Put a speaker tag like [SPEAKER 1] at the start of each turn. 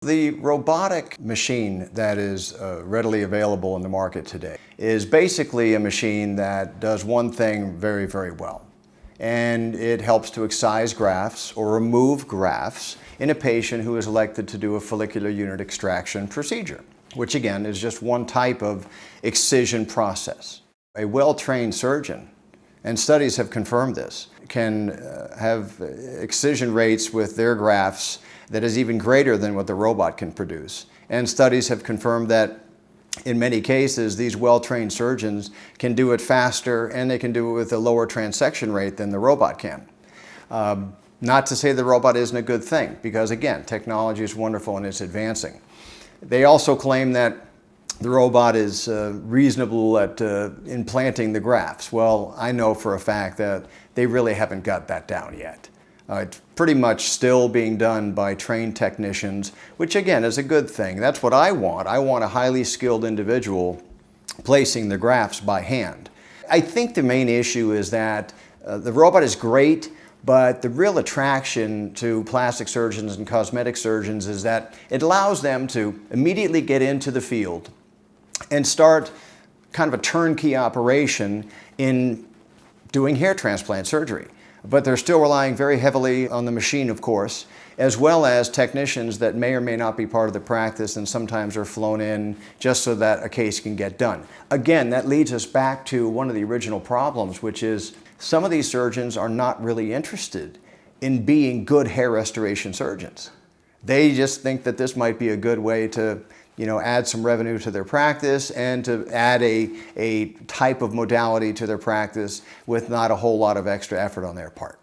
[SPEAKER 1] the robotic machine that is readily available in the market today is basically a machine that does one thing very, very well. And it helps to excise grafts or remove grafts in a patient who is elected to do a follicular unit extraction procedure, which again is just one type of excision process. A well-trained surgeon, and studies have confirmed this, can have excision rates with their grafts that is even greater than what the robot can produce. And studies have confirmed that in many cases, these well-trained surgeons can do it faster and they can do it with a lower transection rate than the robot can. Not to say the robot isn't a good thing, because again, technology is wonderful and it's advancing. They also claim that the robot is reasonable at implanting the grafts. Well, I know for a fact that they really haven't got that down yet. It's pretty much still being done by trained technicians, which again is a good thing. That's what I want. I want a highly skilled individual placing the grafts by hand. I think the main issue is that the robot is great, but the real attraction to plastic surgeons and cosmetic surgeons is that it allows them to immediately get into the field and start kind of a turnkey operation in doing hair transplant surgery. But they're still relying very heavily on the machine, of course, as well as technicians that may or may not be part of the practice and sometimes are flown in just so that a case can get done. Again, that leads us back to one of the original problems, which is some of these surgeons are not really interested in being good hair restoration surgeons. They just think that this might be a good way to add some revenue to their practice and to add a type of modality to their practice with not a whole lot of extra effort on their part.